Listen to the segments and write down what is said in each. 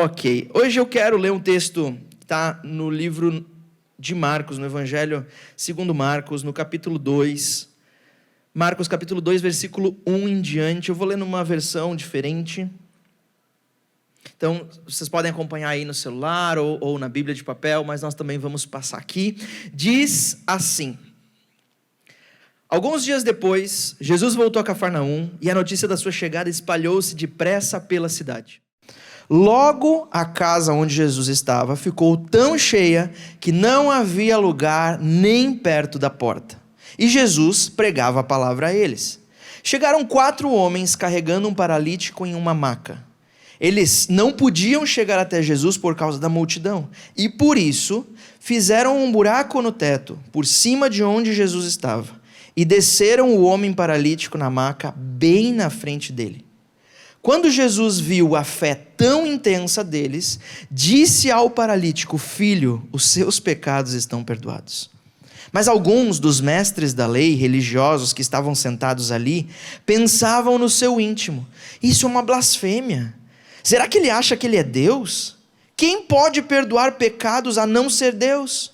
Ok. Hoje eu quero ler um texto que está no livro de Marcos, no Evangelho segundo Marcos, no capítulo 2. Marcos capítulo 2, versículo 1 em diante. Eu vou ler numa versão diferente. Então, vocês podem acompanhar aí no celular ou na Bíblia de papel, mas nós também vamos passar aqui. Diz assim: Alguns dias depois, Jesus voltou a Cafarnaum e a notícia da sua chegada espalhou-se depressa pela cidade. Logo, a casa onde Jesus estava ficou tão cheia que não havia lugar nem perto da porta. E Jesus pregava a palavra a eles. Chegaram 4 homens carregando um paralítico em uma maca. Eles não podiam chegar até Jesus por causa da multidão. E por isso, fizeram um buraco no teto, por cima de onde Jesus estava. E desceram o homem paralítico na maca, bem na frente dele. Quando Jesus viu a fé tão intensa deles, disse ao paralítico: Filho, os seus pecados estão perdoados. Mas alguns dos mestres da lei, religiosos que estavam sentados ali, pensavam no seu íntimo: Isso é uma blasfêmia. Será que ele acha que ele é Deus? Quem pode perdoar pecados a não ser Deus?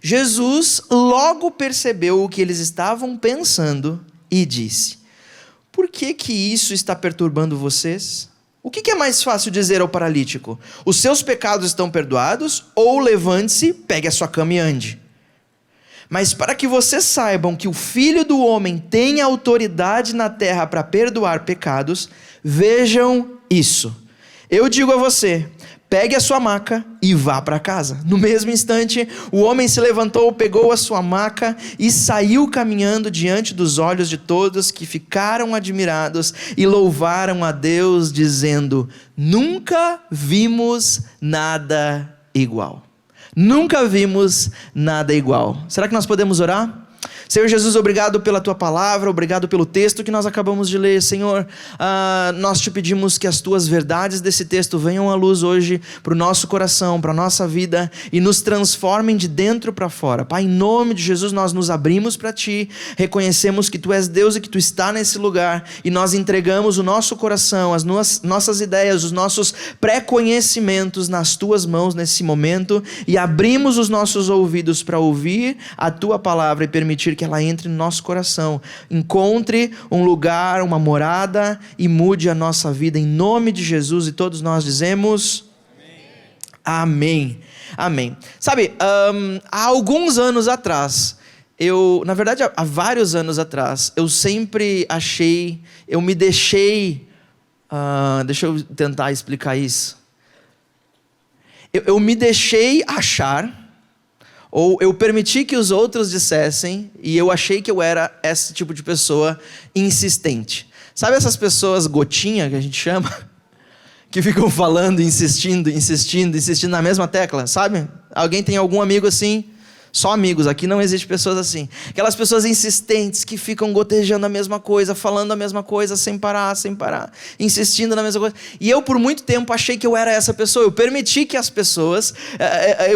Jesus logo percebeu o que eles estavam pensando e disse: Por que isso está perturbando vocês? O que é mais fácil dizer ao paralítico? Os seus pecados estão perdoados? Ou levante-se, pegue a sua cama e ande? Mas para que vocês saibam que o Filho do Homem tem autoridade na terra para perdoar pecados, vejam isso. Eu digo a você: pegue a sua maca e vá para casa. No mesmo instante, o homem se levantou, pegou a sua maca e saiu caminhando diante dos olhos de todos, que ficaram admirados e louvaram a Deus, dizendo: Nunca vimos nada igual. Nunca vimos nada igual. Será que nós podemos orar? Senhor Jesus, obrigado pela Tua palavra, obrigado pelo texto que nós acabamos de ler. Senhor, nós te pedimos que as Tuas verdades desse texto venham à luz hoje para o nosso coração, para a nossa vida e nos transformem de dentro para fora. Pai, em nome de Jesus, nós nos abrimos para Ti, reconhecemos que Tu és Deus e que Tu está nesse lugar e nós entregamos o nosso coração, as nossas ideias, os nossos pré-conhecimentos nas Tuas mãos nesse momento e abrimos os nossos ouvidos para ouvir a Tua palavra e permitir que ela entre no nosso coração, encontre um lugar, uma morada e mude a nossa vida em nome de Jesus. E todos nós dizemos amém. Amém. Sabe, há alguns anos atrás, na verdade há vários anos atrás, eu sempre achei, eu me deixei, deixa eu tentar explicar isso. Eu me deixei achar, ou eu permiti que os outros dissessem, e eu achei que eu era esse tipo de pessoa insistente. Sabe essas pessoas gotinha que a gente chama? Que ficam falando, insistindo na mesma tecla, sabe? Alguém tem algum amigo assim? Só amigos, aqui não existe pessoas assim. Aquelas pessoas insistentes que ficam gotejando a mesma coisa, falando a mesma coisa sem parar, insistindo na mesma coisa. E eu por muito tempo achei que eu era essa pessoa. Eu permiti que as pessoas,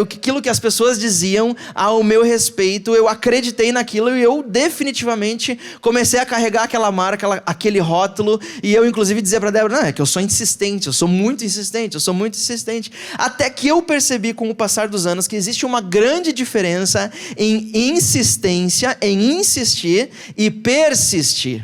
aquilo que as pessoas diziam ao meu respeito, eu acreditei naquilo e eu definitivamente comecei a carregar aquela marca, aquele rótulo. E eu inclusive dizia para Débora: não, é que eu sou insistente, eu sou muito insistente. Até que eu percebi com o passar dos anos que existe uma grande diferença em insistência, em insistir e persistir.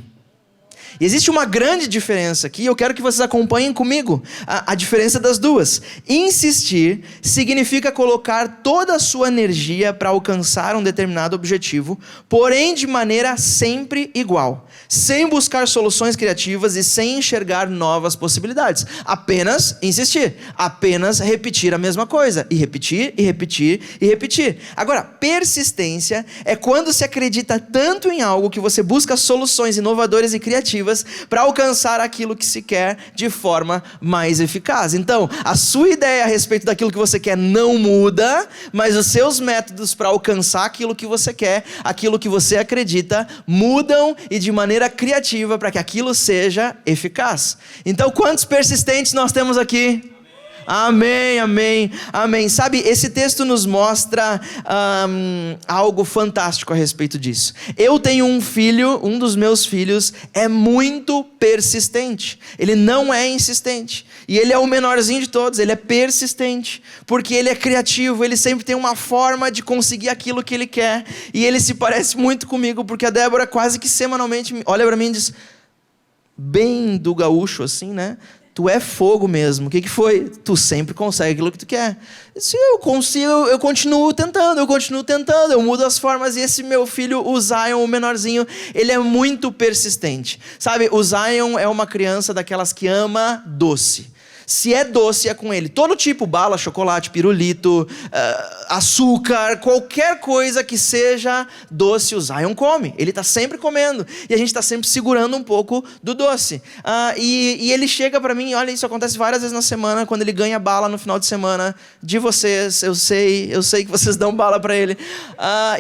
E existe uma grande diferença aqui, eu quero que vocês acompanhem comigo a diferença das duas. Insistir significa colocar toda a sua energia para alcançar um determinado objetivo, porém de maneira sempre igual, sem buscar soluções criativas e sem enxergar novas possibilidades. Apenas insistir, apenas repetir a mesma coisa, e repetir. Agora, persistência é quando se acredita tanto em algo que você busca soluções inovadoras e criativas para alcançar aquilo que se quer de forma mais eficaz. Então, a sua ideia a respeito daquilo que você quer não muda, mas os seus métodos para alcançar aquilo que você quer, aquilo que você acredita, mudam e de maneira criativa para que aquilo seja eficaz. Então, quantos persistentes nós temos aqui? Amém, amém, amém. Sabe, esse texto nos mostra algo fantástico a respeito disso. Eu tenho um filho, um dos meus filhos é muito persistente. Ele não é insistente. E ele é o menorzinho de todos, ele é persistente. Porque ele é criativo, ele sempre tem uma forma de conseguir aquilo que ele quer. E ele se parece muito comigo, porque a Débora quase que semanalmente olha para mim e diz, bem do gaúcho assim, né? Tu é fogo mesmo. O que foi? Tu sempre consegue aquilo que tu quer. Se eu consigo, eu continuo tentando, eu mudo as formas. E esse meu filho, o Zion, o menorzinho, ele é muito persistente. Sabe, o Zion é uma criança daquelas que ama doce. Se é doce, é com ele. Todo tipo, bala, chocolate, pirulito, açúcar, qualquer coisa que seja doce, o Zion come. Ele está sempre comendo. E a gente está sempre segurando um pouco do doce. E ele chega para mim, olha, isso acontece várias vezes na semana, quando ele ganha bala no final de semana de vocês. Eu sei que vocês dão bala para ele.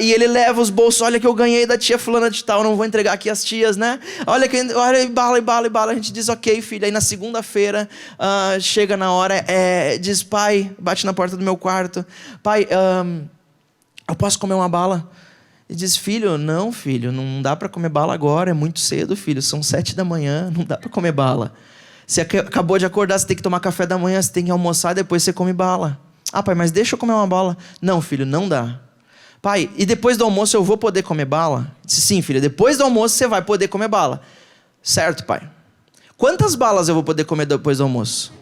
E ele leva os bolsos, olha que eu ganhei da tia fulana de tal, não vou entregar aqui as tias, né? Olha, bala. A gente diz, ok, filho. Aí na segunda-feira... chega na hora, diz, pai, bate na porta do meu quarto, pai, eu posso comer uma bala? E diz, filho, não dá para comer bala agora, é muito cedo, filho, são 7 da manhã, não dá para comer bala. Você acabou de acordar, você tem que tomar café da manhã, você tem que almoçar, depois você come bala. Pai, mas deixa eu comer uma bala. Não, filho, não dá. Pai, e depois do almoço eu vou poder comer bala? Disse, sim, filho, depois do almoço você vai poder comer bala. Certo, pai. Quantas balas eu vou poder comer depois do almoço?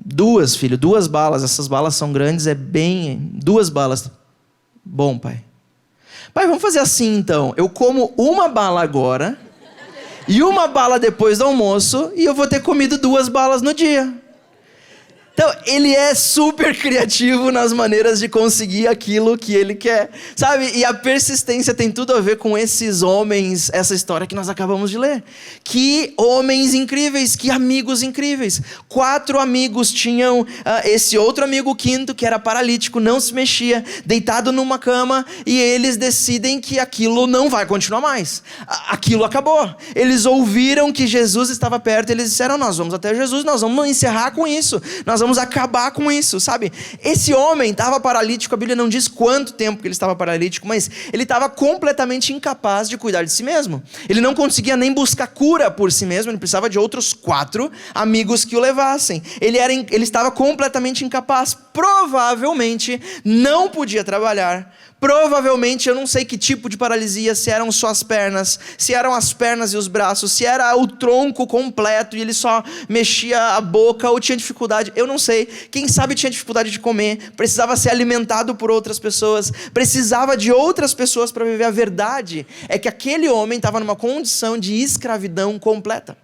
2, filho, 2 balas. Essas balas são grandes, 2 balas. Bom, pai. Pai, vamos fazer assim então. Eu como uma bala agora e uma bala depois do almoço e eu vou ter comido 2 balas no dia. Então, ele é super criativo nas maneiras de conseguir aquilo que ele quer, sabe? E a persistência tem tudo a ver com esses homens, essa história que nós acabamos de ler. Que homens incríveis, que amigos incríveis. 4 amigos tinham esse outro amigo, o 5º, que era paralítico, não se mexia, deitado numa cama, e eles decidem que aquilo não vai continuar mais. Aquilo acabou. Eles ouviram que Jesus estava perto, e eles disseram, nós vamos até Jesus, nós vamos encerrar com isso, nós vamos acabar com isso, sabe? Esse homem estava paralítico, a Bíblia não diz quanto tempo que ele estava paralítico, mas ele estava completamente incapaz de cuidar de si mesmo. Ele não conseguia nem buscar cura por si mesmo, ele precisava de outros 4 amigos que o levassem. Ele estava completamente incapaz, provavelmente não podia trabalhar. Provavelmente, eu não sei que tipo de paralisia, se eram só as pernas, se eram as pernas e os braços, se era o tronco completo e ele só mexia a boca ou tinha dificuldade, eu não sei. Quem sabe tinha dificuldade de comer, precisava ser alimentado por outras pessoas, precisava de outras pessoas para viver. A verdade é que aquele homem estava numa condição de escravidão completa.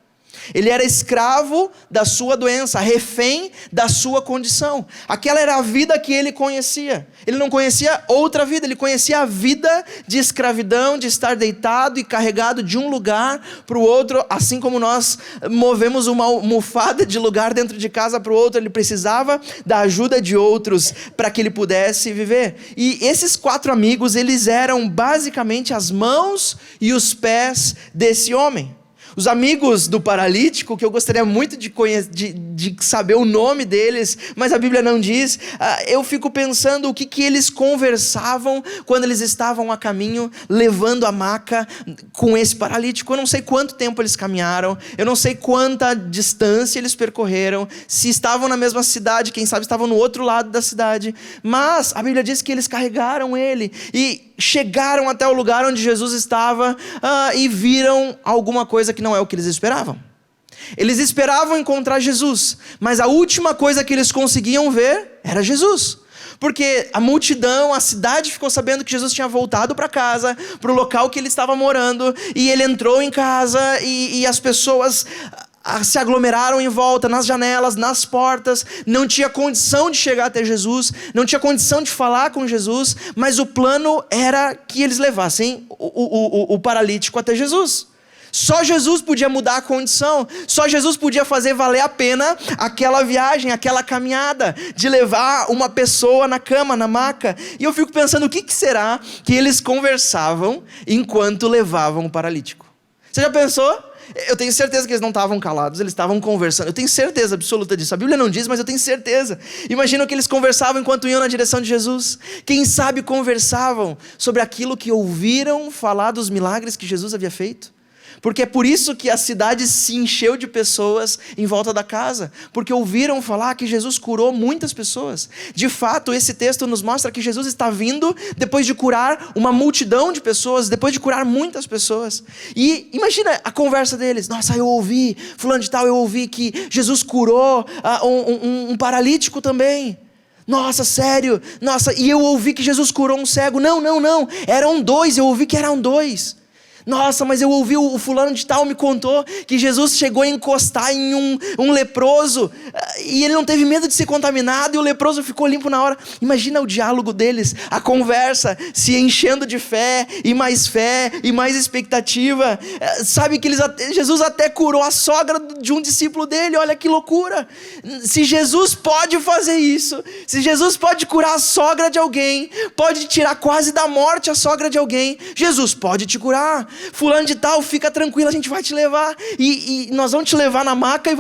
Ele era escravo da sua doença, refém da sua condição. Aquela era a vida que ele conhecia. Ele não conhecia outra vida, ele conhecia a vida de escravidão, de estar deitado e carregado de um lugar para o outro, assim como nós movemos uma almofada de lugar dentro de casa para o outro. Ele precisava da ajuda de outros para que ele pudesse viver. E esses 4 amigos, eles eram basicamente as mãos e os pés desse homem. Os amigos do paralítico, que eu gostaria muito de saber o nome deles, mas a Bíblia não diz, eu fico pensando o que eles conversavam quando eles estavam a caminho, levando a maca com esse paralítico. Eu não sei quanto tempo eles caminharam, eu não sei quanta distância eles percorreram, se estavam na mesma cidade, quem sabe estavam no outro lado da cidade, mas a Bíblia diz que eles carregaram ele e chegaram até o lugar onde Jesus estava e viram alguma coisa que não é o que eles esperavam. Eles esperavam encontrar Jesus, mas a última coisa que eles conseguiam ver era Jesus. Porque a multidão, a cidade ficou sabendo que Jesus tinha voltado para casa, para o local que ele estava morando, e ele entrou em casa e as pessoas se aglomeraram em volta, nas janelas, nas portas, não tinha condição de chegar até Jesus, não tinha condição de falar com Jesus, mas o plano era que eles levassem o paralítico até Jesus. Só Jesus podia mudar a condição, só Jesus podia fazer valer a pena aquela viagem, aquela caminhada, de levar uma pessoa na cama, na maca. E eu fico pensando, o que será que eles conversavam enquanto levavam o paralítico? Você já pensou? Eu tenho certeza que eles não estavam calados, eles estavam conversando. Eu tenho certeza absoluta disso. A Bíblia não diz, mas eu tenho certeza. Imagina que eles conversavam enquanto iam na direção de Jesus. Quem sabe conversavam sobre aquilo que ouviram falar dos milagres que Jesus havia feito. Porque é por isso que a cidade se encheu de pessoas em volta da casa. Porque ouviram falar que Jesus curou muitas pessoas. De fato, esse texto nos mostra que Jesus está vindo depois de curar uma multidão de pessoas, depois de curar muitas pessoas. E imagina a conversa deles. Nossa, eu ouvi, fulano de tal, eu ouvi que Jesus curou um paralítico também. Nossa, sério? Nossa, e eu ouvi que Jesus curou um cego. Não. Eram 2, eu ouvi que eram 2. Nossa, mas eu ouvi o fulano de tal me contou que Jesus chegou a encostar em um leproso e ele não teve medo de ser contaminado e o leproso ficou limpo na hora. Imagina o diálogo deles, a conversa, se enchendo de fé e mais expectativa. Sabe que Jesus até curou a sogra de um discípulo dele, olha que loucura. Se Jesus pode fazer isso, se Jesus pode curar a sogra de alguém, pode tirar quase da morte a sogra de alguém, Jesus pode te curar. Fulano de tal, fica tranquilo, a gente vai te levar e nós vamos te levar na maca e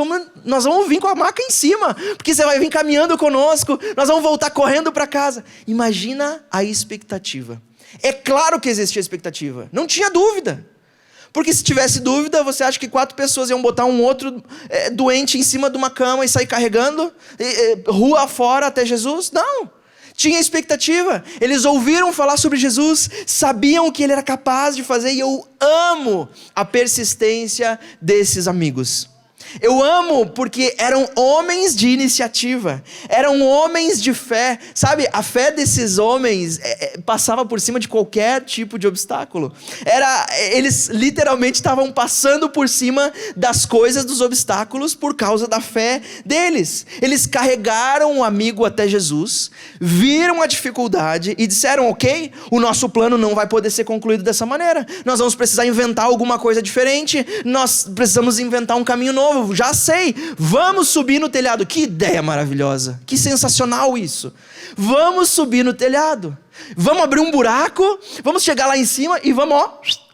nós vamos vir com a maca em cima, porque você vai vir caminhando conosco, nós vamos voltar correndo para casa. Imagina a expectativa. É claro que existia expectativa, não tinha dúvida. Porque se tivesse dúvida, você acha que 4 pessoas iam botar um outro doente em cima de uma cama e sair carregando rua fora até Jesus? Não. Tinha expectativa, eles ouviram falar sobre Jesus, sabiam o que ele era capaz de fazer, e eu amo a persistência desses amigos. Eu amo porque eram homens de iniciativa, eram homens de fé, sabe? A fé desses homens passava por cima de qualquer tipo de obstáculo. Eles literalmente estavam passando por cima das coisas, dos obstáculos, por causa da fé deles. Eles carregaram o amigo até Jesus, viram a dificuldade e disseram: ok, o nosso plano não vai poder ser concluído dessa maneira, nós vamos precisar inventar alguma coisa diferente, nós precisamos inventar um caminho novo. Já sei, vamos subir no telhado. Que ideia maravilhosa, que sensacional isso. Vamos subir no telhado, vamos abrir um buraco, vamos chegar lá em cima e vamos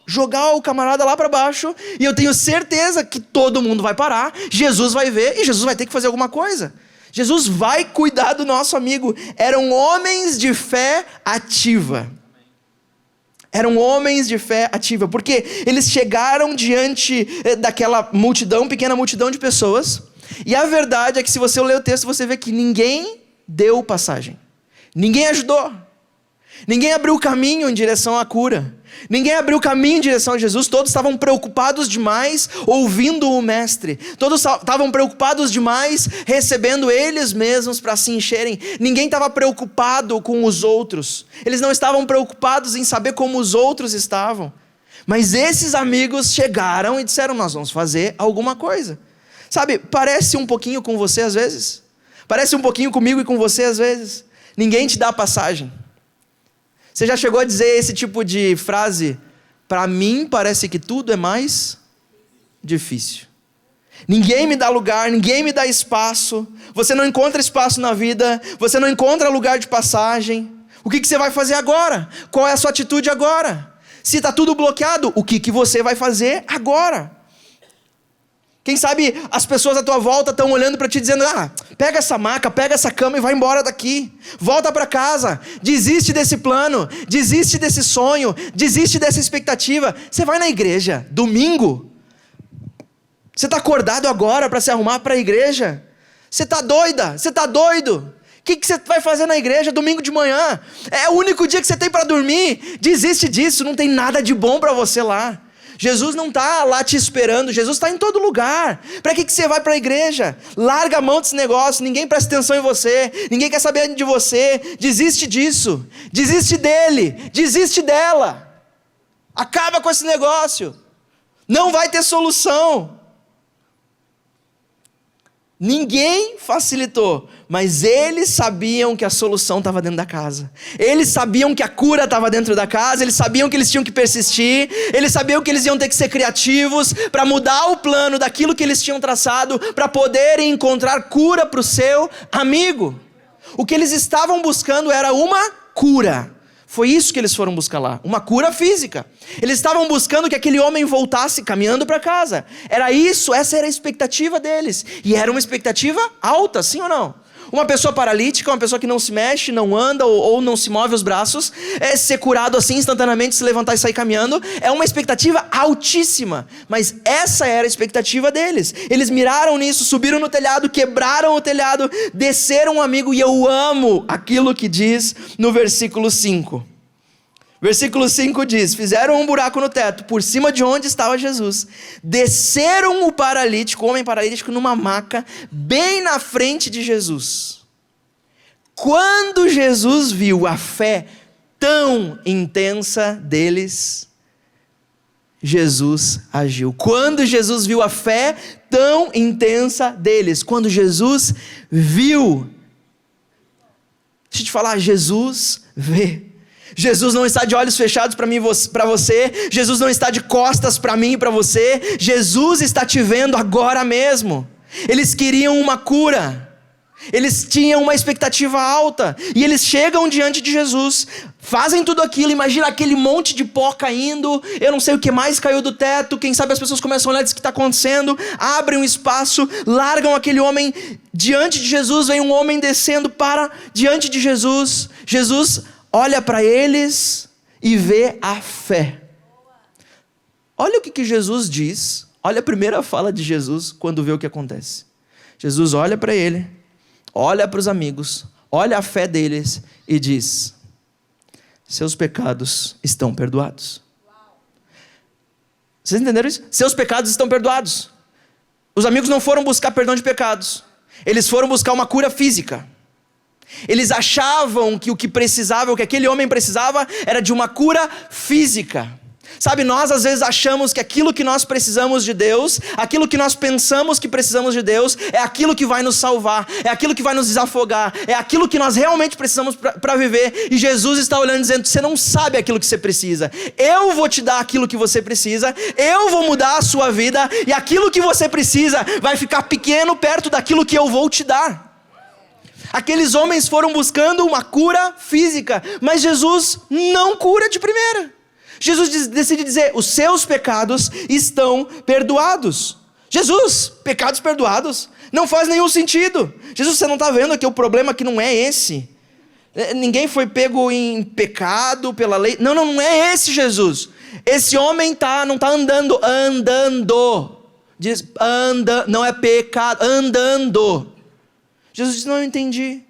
jogar o camarada lá para baixo, e eu tenho certeza que todo mundo vai parar, Jesus vai ver e Jesus vai ter que fazer alguma coisa. Jesus vai cuidar do nosso amigo. Eram homens de fé ativa. Eram homens de fé ativa, porque eles chegaram diante daquela multidão, pequena multidão de pessoas, e a verdade é que se você ler o texto, você vê que ninguém deu passagem, ninguém ajudou, ninguém abriu o caminho em direção à cura, ninguém abriu o caminho em direção a Jesus. Todos estavam preocupados demais ouvindo o mestre, todos estavam preocupados demais recebendo eles mesmos para se encherem. Ninguém estava preocupado com os outros, eles não estavam preocupados em saber como os outros estavam. Mas esses amigos chegaram e disseram: nós vamos fazer alguma coisa. Sabe, parece um pouquinho com você às vezes, parece um pouquinho comigo e com você às vezes. Ninguém te dá passagem. Você já chegou a dizer esse tipo de frase: para mim parece que tudo é mais difícil. Ninguém me dá lugar, ninguém me dá espaço. Você não encontra espaço na vida, você não encontra lugar de passagem. O que você vai fazer agora? Qual é a sua atitude agora? Se está tudo bloqueado, o que você vai fazer agora? Quem sabe as pessoas à tua volta estão olhando para ti dizendo: pega essa maca, pega essa cama e vai embora daqui. Volta para casa, desiste desse plano, desiste desse sonho, desiste dessa expectativa. Você vai na igreja, domingo? Você está acordado agora para se arrumar para a igreja? Você está doida? Você está doido? O que você vai fazer na igreja domingo de manhã? É o único dia que você tem para dormir. Desiste disso, não tem nada de bom para você lá. Jesus não está lá te esperando, Jesus está em todo lugar. Para que você vai para a igreja? Larga a mão desse negócio, ninguém presta atenção em você, ninguém quer saber de você. Desiste disso, desiste dele, desiste dela. Acaba com esse negócio, não vai ter solução. Ninguém facilitou, mas eles sabiam que a solução estava dentro da casa. Eles sabiam que a cura estava dentro da casa, eles sabiam que eles tinham que persistir, eles sabiam que eles iam ter que ser criativos para mudar o plano daquilo que eles tinham traçado, para poderem encontrar cura para o seu amigo. O que eles estavam buscando era uma cura, Foi isso que eles foram buscar lá, uma cura física. Eles estavam buscando que aquele homem voltasse caminhando para casa. Era isso, essa era a expectativa deles. E era uma expectativa alta, sim ou não? Uma pessoa paralítica, uma pessoa que não se mexe, não anda ou não se move os braços, ser curado assim instantaneamente, se levantar e sair caminhando, é uma expectativa altíssima. Mas essa era a expectativa deles. Eles miraram nisso, subiram no telhado, quebraram o telhado, desceram um amigo, e eu amo aquilo que diz no versículo 5. Versículo 5 diz: fizeram um buraco no teto, por cima de onde estava Jesus. Desceram o paralítico, o homem paralítico, numa maca, bem na frente de Jesus. Quando Jesus viu a fé tão intensa deles, Jesus agiu. Quando Jesus viu a fé tão intensa deles, quando Jesus viu, deixa eu te falar, Jesus vê. Jesus não está de olhos fechados para mim e para você. Jesus não está de costas para mim e para você. Jesus está te vendo agora mesmo. Eles queriam uma cura. Eles tinham uma expectativa alta. E eles chegam diante de Jesus. Fazem tudo aquilo. Imagina aquele monte de pó caindo. Eu não sei o que mais caiu do teto. Quem sabe as pessoas começam a olhar e dizem o que está acontecendo. Abrem um espaço. Largam aquele homem diante de Jesus. Vem um homem descendo para diante de Jesus. Jesus olha para eles e vê a fé. Olha o que Jesus diz. Olha a primeira fala de Jesus quando vê o que acontece. Jesus olha para ele, olha para os amigos, olha a fé deles e diz: seus pecados estão perdoados. Vocês entenderam isso? Seus pecados estão perdoados. Os amigos não foram buscar perdão de pecados. Eles foram buscar uma cura física. Eles achavam que o que precisava, o que aquele homem precisava, era de uma cura física. Sabe, nós às vezes achamos que aquilo que nós precisamos de Deus, aquilo que nós pensamos que precisamos de Deus, é aquilo que vai nos salvar, é aquilo que vai nos desafogar, é aquilo que nós realmente precisamos para viver. E Jesus está olhando e dizendo: você não sabe aquilo que você precisa. Eu vou te dar aquilo que você precisa, eu vou mudar a sua vida, e aquilo que você precisa vai ficar pequeno perto daquilo que eu vou te dar. Aqueles homens foram buscando uma cura física, mas Jesus não cura de primeira. Jesus decide dizer: os seus pecados estão perdoados. Jesus, pecados perdoados? Não faz nenhum sentido. Jesus, você não está vendo que o problema aqui não é esse? Ninguém foi pego em pecado pela lei. Não é esse Jesus. Esse homem não está andando. Diz, não é pecado, andando. Jesus disse: não, eu entendi.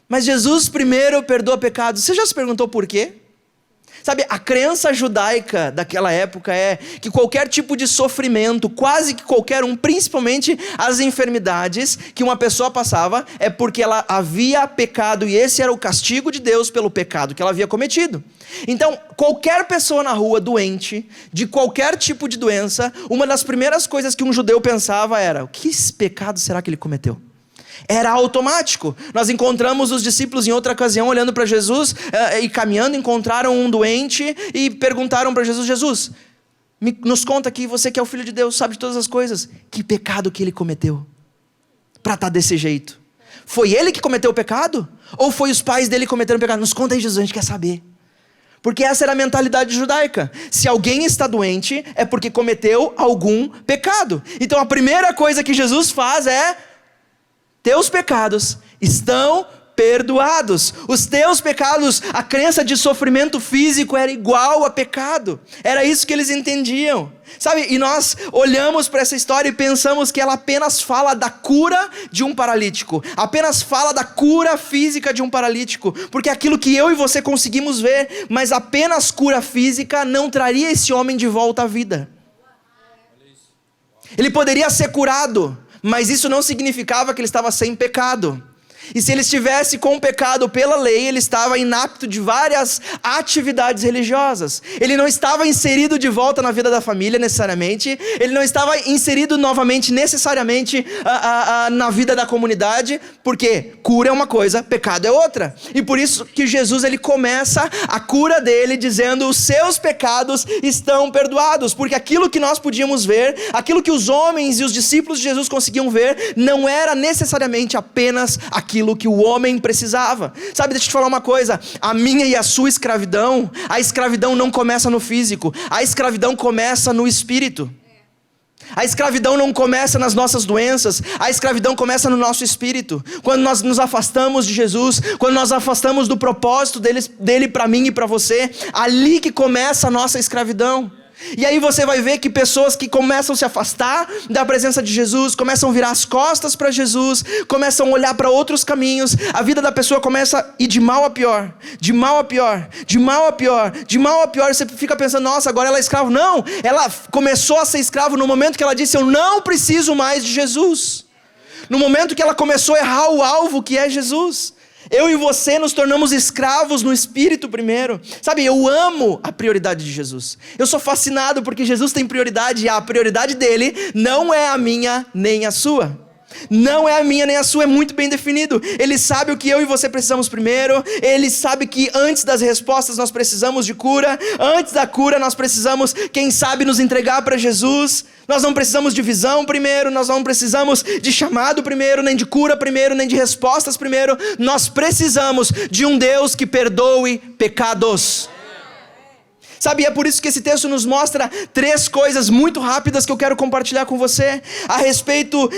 Mas Jesus primeiro perdoa pecados. Você já se perguntou por quê? Sabe, a crença judaica daquela época é que qualquer tipo de sofrimento, quase que qualquer um, principalmente as enfermidades que uma pessoa passava, é porque ela havia pecado, e esse era o castigo de Deus pelo pecado que ela havia cometido. Então, qualquer pessoa na rua doente, de qualquer tipo de doença, uma das primeiras coisas que um judeu pensava era: o que pecado será que ele cometeu? Era automático. Nós encontramos os discípulos em outra ocasião olhando para Jesus e caminhando, encontraram um doente e perguntaram para Jesus: Jesus, nos conta aqui, você que é o Filho de Deus, sabe de todas as coisas, que pecado que ele cometeu para estar desse jeito? Foi ele que cometeu o pecado? Ou foi os pais dele que cometeram o pecado? Nos conta aí, Jesus, a gente quer saber. Porque essa era a mentalidade judaica. Se alguém está doente, é porque cometeu algum pecado. Então a primeira coisa que Jesus faz é: teus pecados estão perdoados. Os teus pecados, a crença de sofrimento físico era igual a pecado. Era isso que eles entendiam. Sabe, e nós olhamos para essa história e pensamos que ela apenas fala da cura de um paralítico. Apenas fala da cura física de um paralítico. Porque é aquilo que eu e você conseguimos ver, mas apenas cura física não traria esse homem de volta à vida. Ele poderia ser curado, mas isso não significava que ele estava sem pecado. E se ele estivesse com pecado pela lei, ele estava inapto de várias atividades religiosas. Ele não estava inserido de volta na vida da família necessariamente. Ele não estava inserido novamente necessariamente na vida da comunidade. Porque cura é uma coisa, pecado é outra. E por isso que Jesus ele começa a cura dele dizendo: os seus pecados estão perdoados. Porque aquilo que nós podíamos ver, aquilo que os homens e os discípulos de Jesus conseguiam ver, não era necessariamente apenas aquilo aquilo que o homem precisava. Sabe, deixa eu te falar uma coisa, a minha e a sua escravidão, a escravidão não começa no físico, a escravidão começa no espírito. A escravidão não começa nas nossas doenças, a escravidão começa no nosso espírito. Quando nós nos afastamos de Jesus, quando nós afastamos do propósito dele para mim e para você, ali que começa a nossa escravidão. E aí você vai ver que pessoas que começam a se afastar da presença de Jesus, começam a virar as costas para Jesus, começam a olhar para outros caminhos, a vida da pessoa começa a ir de mal a pior, de mal a pior, de mal a pior, de mal a pior. Você fica pensando, nossa, agora ela é escravo. Não, ela começou a ser escravo no momento que ela disse, eu não preciso mais de Jesus. No momento que ela começou a errar o alvo que é Jesus. Eu e você nos tornamos escravos no espírito primeiro. Sabe, eu amo a prioridade de Jesus. Eu sou fascinado porque Jesus tem prioridade e a prioridade dele não é a minha nem a sua. Não é a minha nem a sua, é muito bem definido. Ele sabe o que eu e você precisamos primeiro. Ele sabe que antes das respostas nós precisamos de cura. Antes da cura nós precisamos, quem sabe, nos entregar para Jesus. Nós não precisamos de visão primeiro, nós não precisamos de chamado primeiro, nem de cura primeiro, nem de respostas primeiro. Nós precisamos de um Deus que perdoe pecados. Sabe, é por isso que esse texto nos mostra 3 coisas muito rápidas que eu quero compartilhar com você a respeito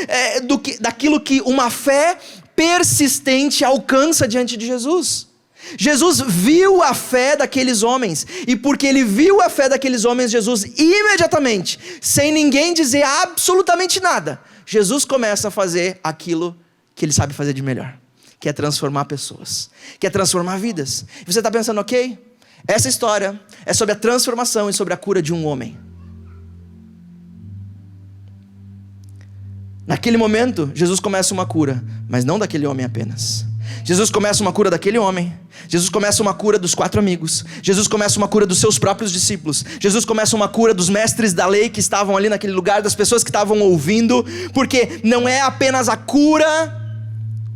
daquilo que uma fé persistente alcança diante de Jesus. Jesus viu a fé daqueles homens, e porque ele viu a fé daqueles homens, Jesus imediatamente, sem ninguém dizer absolutamente nada, Jesus começa a fazer aquilo que ele sabe fazer de melhor, que é transformar pessoas, que é transformar vidas. E você está pensando, ok, essa história é sobre a transformação e sobre a cura de um homem. Naquele momento, Jesus começa uma cura, mas não daquele homem apenas. Jesus começa uma cura daquele homem. Jesus começa uma cura dos 4 amigos. Jesus começa uma cura dos seus próprios discípulos. Jesus começa uma cura dos mestres da lei que estavam ali naquele lugar, das pessoas que estavam ouvindo. Porque não é apenas a cura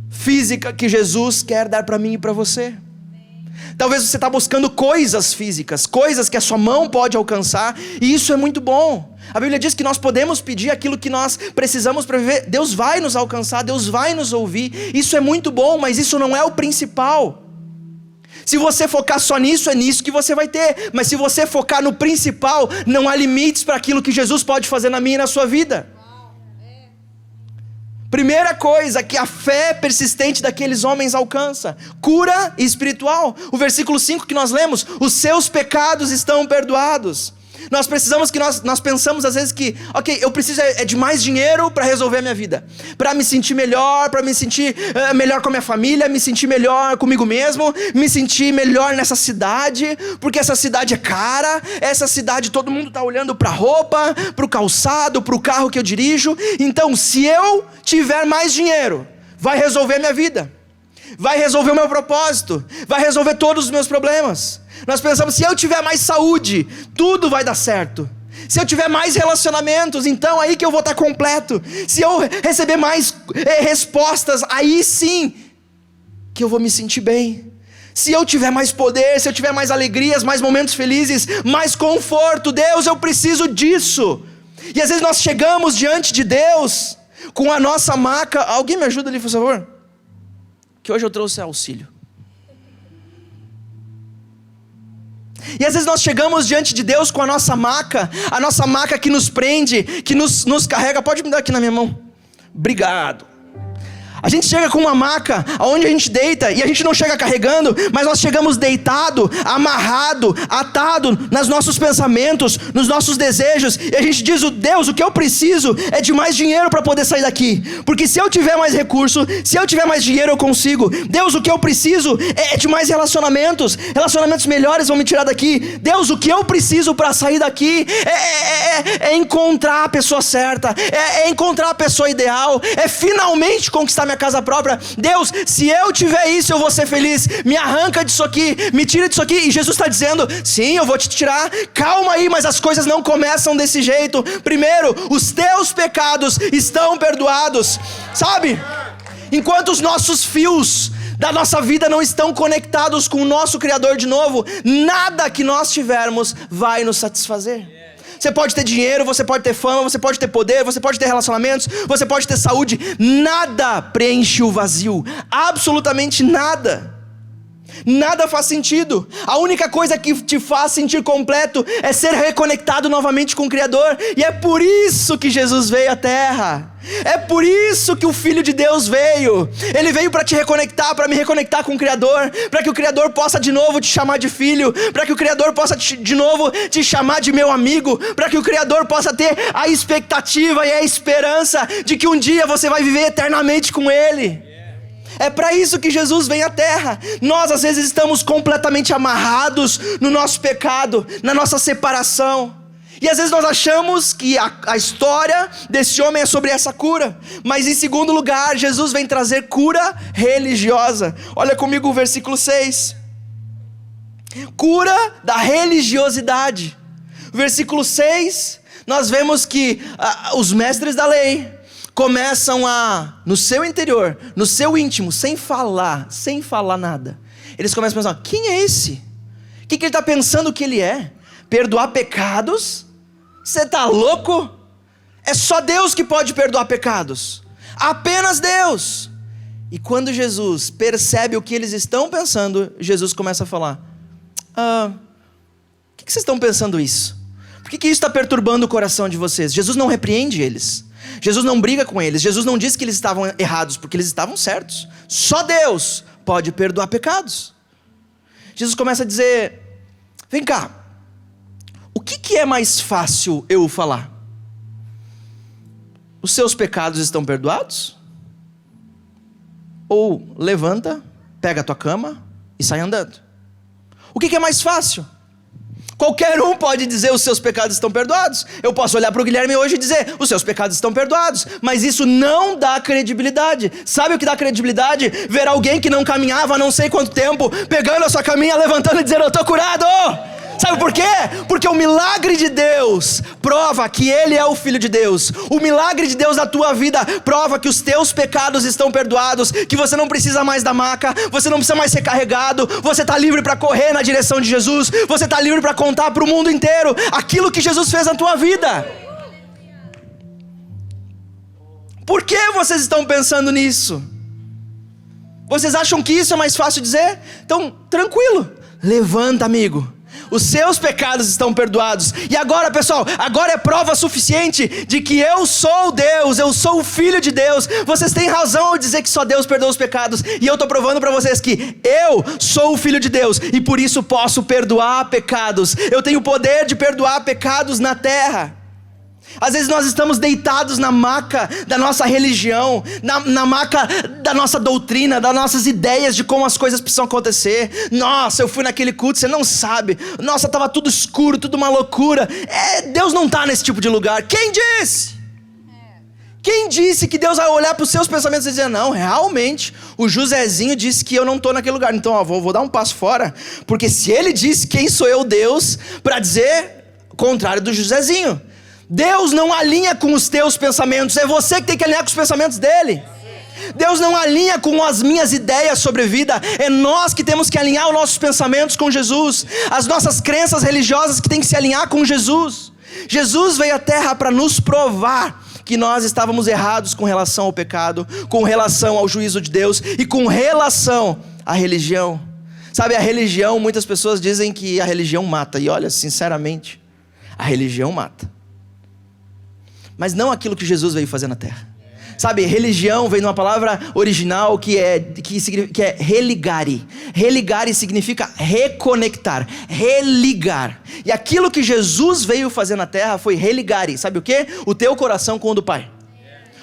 física que Jesus quer dar para mim e para você. Talvez você está buscando coisas físicas, coisas que a sua mão pode alcançar, e isso é muito bom. A Bíblia diz que nós podemos pedir aquilo que nós precisamos para viver. Deus vai nos alcançar, Deus vai nos ouvir. Isso é muito bom, mas isso não é o principal. Se você focar só nisso, é nisso que você vai ter. Mas se você focar no principal, não há limites para aquilo que Jesus pode fazer na minha e na sua vida. Primeira coisa que a fé persistente daqueles homens alcança: cura espiritual. O versículo 5 que nós lemos: os seus pecados estão perdoados. Nós precisamos que nós pensamos às vezes que, ok, eu preciso de mais dinheiro para resolver a minha vida, para me sentir melhor, para me sentir melhor com a minha família, me sentir melhor comigo mesmo, me sentir melhor nessa cidade, porque essa cidade é cara, essa cidade todo mundo está olhando para a roupa, para o calçado, para o carro que eu dirijo. Então, se eu tiver mais dinheiro, vai resolver a minha vida, vai resolver o meu propósito, vai resolver todos os meus problemas. Nós pensamos, se eu tiver mais saúde, tudo vai dar certo. Se eu tiver mais relacionamentos, então aí que eu vou estar completo. Se eu receber mais respostas, aí sim que eu vou me sentir bem. Se eu tiver mais poder, se eu tiver mais alegrias, mais momentos felizes, mais conforto, Deus, eu preciso disso. E às vezes nós chegamos diante de Deus com a nossa maca. Alguém me ajuda ali, por favor? Que hoje eu trouxe auxílio. E às vezes nós chegamos diante de Deus com a nossa maca que nos prende, que nos carrega. Pode me dar aqui na minha mão? Obrigado. A gente chega com uma maca, onde a gente deita, e a gente não chega carregando, mas nós chegamos deitado, amarrado, atado nos nossos pensamentos, nos nossos desejos, e a gente diz, Deus, o que eu preciso é de mais dinheiro para poder sair daqui, porque se eu tiver mais recurso, se eu tiver mais dinheiro eu consigo. Deus, o que eu preciso é de mais relacionamentos melhores vão me tirar daqui. Deus, o que eu preciso para sair daqui é encontrar a pessoa certa, é encontrar a pessoa ideal, é finalmente conquistar minha casa própria. Deus, se eu tiver isso eu vou ser feliz. Me arranca disso aqui, me tira disso aqui. E Jesus está dizendo, sim, eu vou te tirar. Calma aí, mas as coisas não começam desse jeito. Primeiro, os teus pecados estão perdoados. Sabe? Enquanto os nossos fios da nossa vida não estão conectados com o nosso Criador de novo, nada que nós tivermos vai nos satisfazer. Você pode ter dinheiro, você pode ter fama, você pode ter poder, você pode ter relacionamentos, você pode ter saúde. Nada preenche o vazio. Absolutamente nada. Nada faz sentido. A única coisa que te faz sentir completo é ser reconectado novamente com o Criador. E é por isso que Jesus veio à Terra. É por isso que o Filho de Deus veio. Ele veio para te reconectar, para me reconectar com o Criador, para que o Criador possa de novo te chamar de filho, para que o Criador possa de novo te chamar de meu amigo, para que o Criador possa ter a expectativa e a esperança de que um dia você vai viver eternamente com Ele. É para isso que Jesus vem à Terra. Nós às vezes estamos completamente amarrados no nosso pecado, na nossa separação. E às vezes nós achamos que a história desse homem é sobre essa cura. Mas em segundo lugar, Jesus vem trazer cura religiosa. Olha comigo o versículo 6. Cura da religiosidade. Versículo 6, nós vemos que os mestres da lei começam no seu interior, no seu íntimo, sem falar nada, eles começam a pensar: quem é esse? O que ele está pensando que ele é? Perdoar pecados? Você está louco? É só Deus que pode perdoar pecados, apenas Deus. E quando Jesus percebe o que eles estão pensando, Jesus começa a falar: por que vocês estão pensando isso? Por que isso está perturbando o coração de vocês? Jesus não repreende eles, Jesus não briga com eles, Jesus não diz que eles estavam errados, porque eles estavam certos. Só Deus pode perdoar pecados. Jesus começa a dizer: vem cá, o que é mais fácil eu falar? Os seus pecados estão perdoados? Ou levanta, pega a tua cama e sai andando? O que é mais fácil? Qualquer um pode dizer: os seus pecados estão perdoados. Eu posso olhar para o Guilherme hoje e dizer: os seus pecados estão perdoados. Mas isso não dá credibilidade. Sabe o que dá credibilidade? Ver alguém que não caminhava há não sei quanto tempo, pegando a sua caminha, levantando e dizendo: eu estou curado. Sabe por quê? Porque o milagre de Deus prova que Ele é o Filho de Deus. O milagre de Deus na tua vida prova que os teus pecados estão perdoados, que você não precisa mais da maca, você não precisa mais ser carregado, você está livre para correr na direção de Jesus, você está livre para contar para o mundo inteiro aquilo que Jesus fez na tua vida. Por que vocês estão pensando nisso? Vocês acham que isso é mais fácil dizer? Então, tranquilo, levanta, amigo. Os seus pecados estão perdoados. E agora, pessoal, agora é prova suficiente de que eu sou Deus, eu sou o Filho de Deus. Vocês têm razão ao dizer que só Deus perdoa os pecados. E eu estou provando para vocês que eu sou o Filho de Deus, e por isso posso perdoar pecados. Eu tenho o poder de perdoar pecados na terra. Às vezes nós estamos deitados na maca da nossa religião, na maca da nossa doutrina, das nossas ideias de como as coisas precisam acontecer. Nossa, eu fui naquele culto, você não sabe. Nossa, estava tudo escuro, tudo uma loucura. Deus não está nesse tipo de lugar. Quem disse? Quem disse que Deus vai olhar para os seus pensamentos e dizer: não, realmente, o Josézinho disse que eu não estou naquele lugar. Então, vou dar um passo fora. Porque se ele disse, quem sou eu, Deus, para dizer o contrário do Josézinho? Deus não alinha com os teus pensamentos, é você que tem que alinhar com os pensamentos dele. Deus não alinha com as minhas ideias sobre vida, é nós que temos que alinhar os nossos pensamentos com Jesus, as nossas crenças religiosas que têm que se alinhar com Jesus. Jesus veio à terra para nos provar que nós estávamos errados com relação ao pecado, com relação ao juízo de Deus e com relação à religião. Sabe, a religião, muitas pessoas dizem que a religião mata, e olha, sinceramente, a religião mata. Mas não aquilo que Jesus veio fazer na terra. Sabe, religião vem de uma palavra original que é religare. Religare significa reconectar, religar. E aquilo que Jesus veio fazer na terra foi religare. Sabe o quê? O teu coração com o do Pai.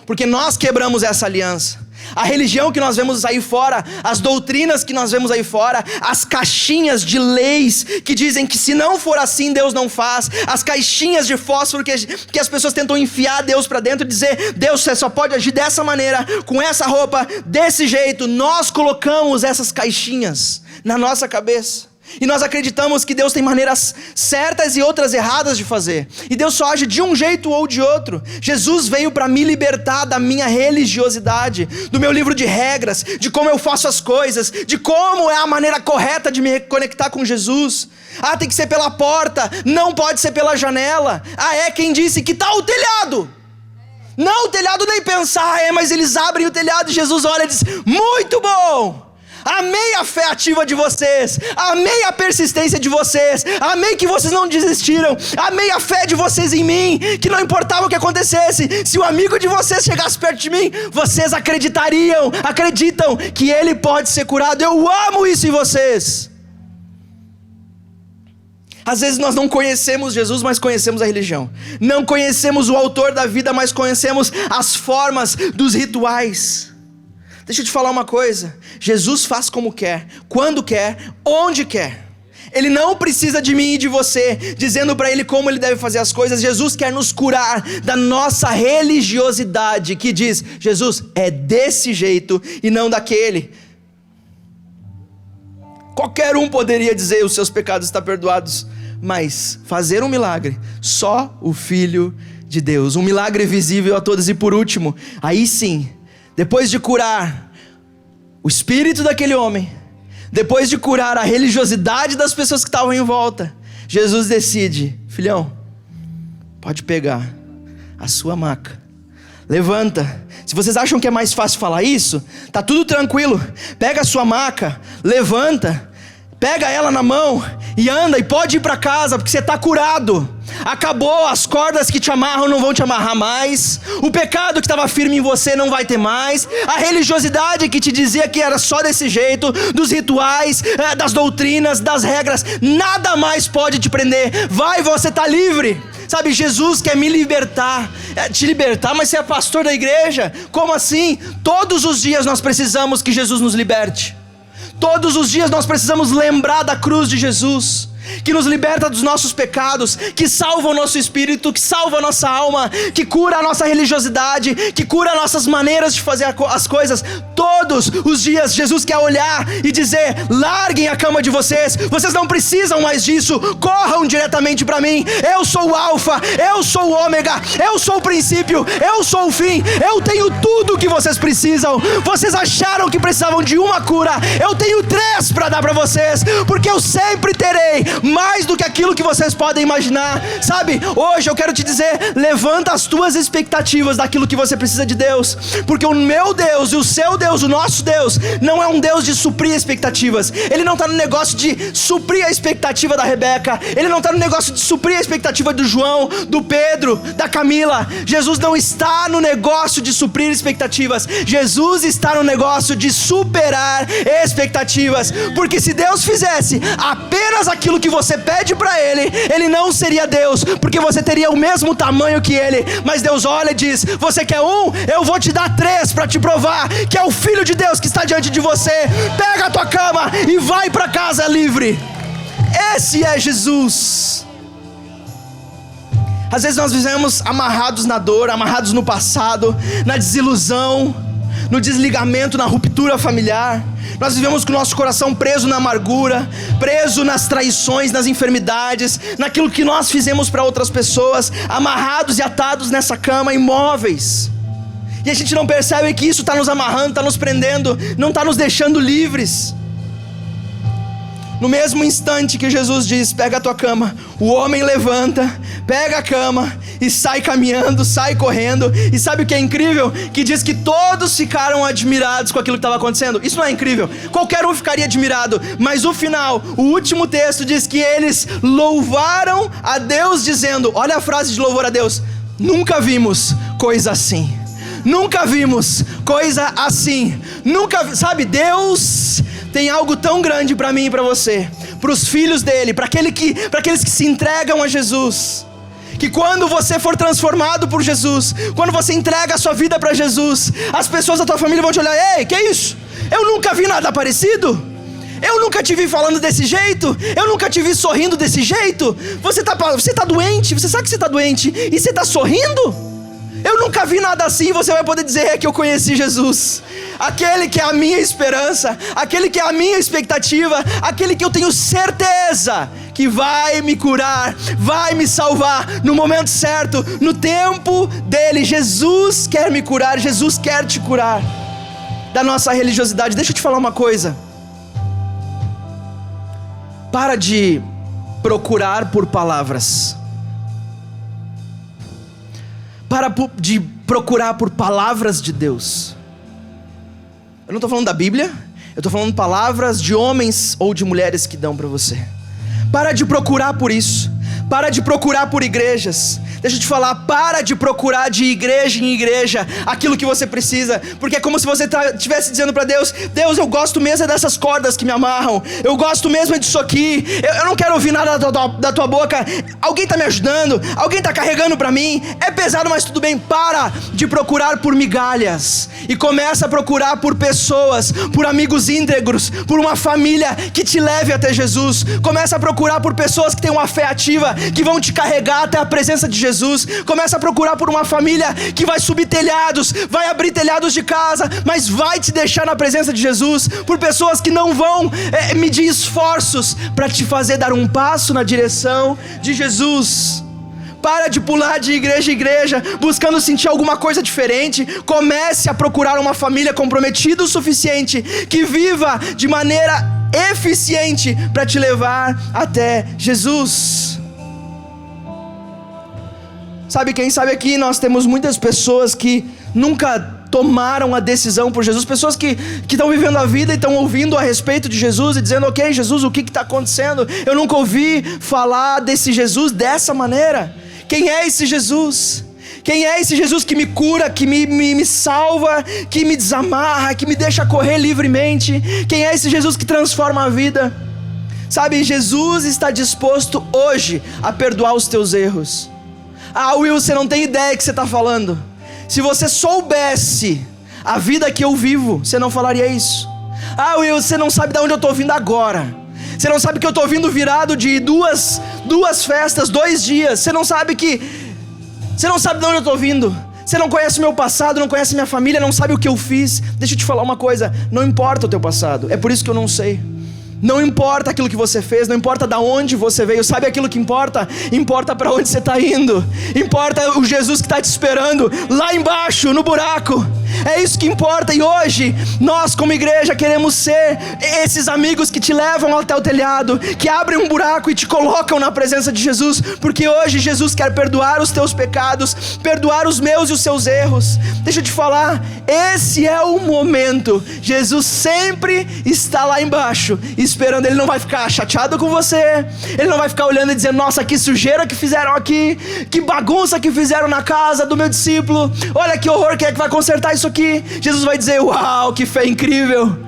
Porque nós quebramos essa aliança. A religião que nós vemos aí fora, as doutrinas que nós vemos aí fora, as caixinhas de leis que dizem que se não for assim Deus não faz, as caixinhas de fósforo que as pessoas tentam enfiar Deus para dentro e dizer: Deus, você só pode agir dessa maneira, com essa roupa, desse jeito. Nós colocamos essas caixinhas na nossa cabeça. E nós acreditamos que Deus tem maneiras certas e outras erradas de fazer. E Deus só age de um jeito ou de outro. Jesus veio para me libertar da minha religiosidade, do meu livro de regras, de como eu faço as coisas, de como é a maneira correta de me conectar com Jesus. Ah, tem que ser pela porta, não pode ser pela janela. Ah, é quem disse que tá o telhado. Não, o telhado nem pensar, mas eles abrem o telhado e Jesus olha e diz: muito bom! Amei a fé ativa de vocês, amei a persistência de vocês, amei que vocês não desistiram, amei a fé de vocês em mim, que não importava o que acontecesse, se o amigo de vocês chegasse perto de mim, vocês acreditam que ele pode ser curado. Eu amo isso em vocês. Às vezes nós não conhecemos Jesus, mas conhecemos a religião. Não conhecemos o autor da vida, mas conhecemos as formas dos rituais. Deixa eu te falar uma coisa: Jesus faz como quer, quando quer, onde quer. Ele não precisa de mim e de você, dizendo para ele como ele deve fazer as coisas. Jesus quer nos curar da nossa religiosidade, que diz: Jesus, é desse jeito e não daquele. Qualquer um poderia dizer: os seus pecados estão perdoados. Mas fazer um milagre, só o Filho de Deus. Um milagre visível a todos. E por último, aí sim, depois de curar o espírito daquele homem, depois de curar a religiosidade das pessoas que estavam em volta, Jesus decide: filhão, pode pegar a sua maca, levanta. Se vocês acham que é mais fácil falar isso, tá tudo tranquilo. Pega a sua maca, levanta, pega ela na mão e anda, e pode ir para casa, porque você está curado. Acabou, as cordas que te amarram não vão te amarrar mais, o pecado que estava firme em você não vai ter mais, a religiosidade que te dizia que era só desse jeito, dos rituais, das doutrinas, das regras, nada mais pode te prender. Vai, você está livre. Sabe, Jesus quer me libertar, te libertar, mas você é pastor da igreja? Como assim? Todos os dias nós precisamos que Jesus nos liberte. Todos os dias nós precisamos lembrar da cruz de Jesus, que nos liberta dos nossos pecados, que salva o nosso espírito, que salva a nossa alma, que cura a nossa religiosidade, que cura nossas maneiras de fazer as coisas. Todos os dias Jesus quer olhar e dizer: larguem a cama de vocês, vocês não precisam mais disso, corram diretamente para mim. Eu sou o alfa, eu sou o ômega, eu sou o princípio, eu sou o fim, eu tenho tudo o que vocês precisam. Vocês acharam que precisavam de uma cura, eu tenho 3 para dar para vocês, porque eu sempre terei mais do que aquilo que vocês podem imaginar. Sabe, hoje eu quero te dizer: levanta as tuas expectativas daquilo que você precisa de Deus, porque o meu Deus e o seu Deus, o nosso Deus, não é um Deus de suprir expectativas. Ele não está no negócio de suprir a expectativa da Rebeca, ele não está no negócio de suprir a expectativa do João, do Pedro, da Camila. Jesus não está no negócio de suprir expectativas, Jesus está no negócio de superar expectativas. Porque se Deus fizesse apenas aquilo que você pede para Ele, Ele não seria Deus, porque você teria o mesmo tamanho que Ele. Mas Deus olha e diz: você quer um? Eu vou te dar 3 para te provar que é o Filho de Deus que está diante de você. Pega a tua cama e vai para casa livre. Esse é Jesus. Às vezes nós vivemos amarrados na dor, amarrados no passado, na desilusão, no desligamento, na ruptura familiar. Nós vivemos com o nosso coração preso na amargura, preso nas traições, nas enfermidades, naquilo que nós fizemos para outras pessoas, amarrados e atados nessa cama, imóveis. E a gente não percebe que isso está nos amarrando, está nos prendendo, não está nos deixando livres. No mesmo instante que Jesus diz: pega a tua cama, o homem levanta, pega a cama e sai caminhando, sai correndo. E sabe o que é incrível? Que diz que todos ficaram admirados com aquilo que estava acontecendo. Isso não é incrível? Qualquer um ficaria admirado. Mas o final, o último texto diz que eles louvaram a Deus, dizendo, olha a frase de louvor a Deus: nunca vimos coisa assim. Nunca vimos coisa assim. Nunca, sabe, Deus tem algo tão grande para mim e para você, para os filhos dele, para aqueles que se entregam a Jesus, que quando você for transformado por Jesus, quando você entrega a sua vida para Jesus, as pessoas da tua família vão te olhar: ei, que isso? Eu nunca vi nada parecido. Eu nunca te vi falando desse jeito. Eu nunca te vi sorrindo desse jeito. Você tá doente, você sabe que você está doente e você está sorrindo? Eu nunca vi nada assim. Você vai poder dizer: é que eu conheci Jesus, aquele que é a minha esperança, aquele que é a minha expectativa, aquele que eu tenho certeza que vai me curar, vai me salvar no momento certo, no tempo dele. Jesus quer me curar, Jesus quer te curar da nossa religiosidade. Deixa eu te falar uma coisa: para de procurar por palavras. Para de procurar por palavras de Deus. Eu não estou falando da Bíblia, eu estou falando palavras de homens ou de mulheres que dão para você. Para de procurar por isso. Para de procurar por igrejas. Deixa eu te falar, para de procurar de igreja em igreja aquilo que você precisa, porque é como se você estivesse dizendo para Deus: Deus, eu gosto mesmo dessas cordas que me amarram, eu gosto mesmo disso aqui, eu não quero ouvir nada da tua boca. Alguém está me ajudando, alguém está carregando para mim, é pesado, mas tudo bem. Para de procurar por migalhas e começa a procurar por pessoas, por amigos íntegros, por uma família que te leve até Jesus. Começa a procurar por pessoas que têm uma fé ativa, que vão te carregar até a presença de Jesus. Começa a procurar por uma família que vai subir telhados, vai abrir telhados de casa, mas vai te deixar na presença de Jesus. Por pessoas que não vão medir esforços para te fazer dar um passo na direção de Jesus. Para de pular de igreja em igreja buscando sentir alguma coisa diferente. Comece a procurar uma família comprometida o suficiente, que viva de maneira eficiente para te levar até Jesus. Sabe, quem sabe aqui nós temos muitas pessoas que nunca tomaram a decisão por Jesus. Pessoas que estão vivendo a vida e estão ouvindo a respeito de Jesus e dizendo: ok, Jesus, o que está acontecendo? Eu nunca ouvi falar desse Jesus dessa maneira. Quem é esse Jesus? Quem é esse Jesus que me cura, que me salva, que me desamarra, que me deixa correr livremente? Quem é esse Jesus que transforma a vida? Sabe, Jesus está disposto hoje a perdoar os teus erros. Ah, Will, você não tem ideia do que você está falando. Se você soubesse a vida que eu vivo, você não falaria isso. Ah, Will, você não sabe de onde eu estou vindo agora. Você não sabe que eu estou vindo virado de duas festas, 2 dias. Você não sabe de onde eu estou vindo. Você não conhece o meu passado, não conhece minha família, não sabe o que eu fiz. Deixa eu te falar uma coisa: não importa o teu passado, é por isso que eu não sei. Não importa aquilo que você fez, não importa de onde você veio. Sabe aquilo que importa? Importa para onde você está indo. Importa o Jesus que está te esperando lá embaixo, no buraco. É isso que importa. E hoje, nós como igreja queremos ser esses amigos que te levam até o telhado, que abrem um buraco e te colocam na presença de Jesus. Porque hoje Jesus quer perdoar os teus pecados, perdoar os meus e os seus erros. Deixa eu te falar, esse é o momento. Jesus sempre está lá embaixo esperando. Ele não vai ficar chateado com você, ele não vai ficar olhando e dizendo: nossa, que sujeira que fizeram aqui, que bagunça que fizeram na casa do meu discípulo, olha que horror, quem é que vai consertar isso aqui? Jesus vai dizer: uau, que fé incrível,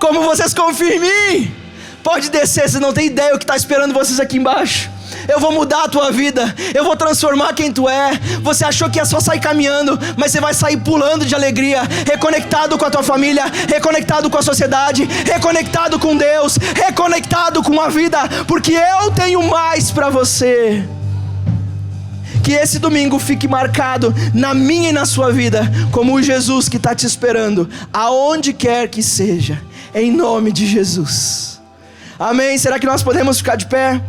como vocês confiam em mim, pode descer, vocês não têm ideia o que está esperando vocês aqui embaixo. Eu vou mudar a tua vida, eu vou transformar quem tu é. Você achou que ia só sair caminhando, mas você vai sair pulando de alegria, reconectado com a tua família, reconectado com a sociedade, reconectado com Deus, reconectado com a vida, porque eu tenho mais para você. Que esse domingo fique marcado na minha e na sua vida como o Jesus que está te esperando aonde quer que seja, em nome de Jesus. Amém? Será que nós podemos ficar de pé?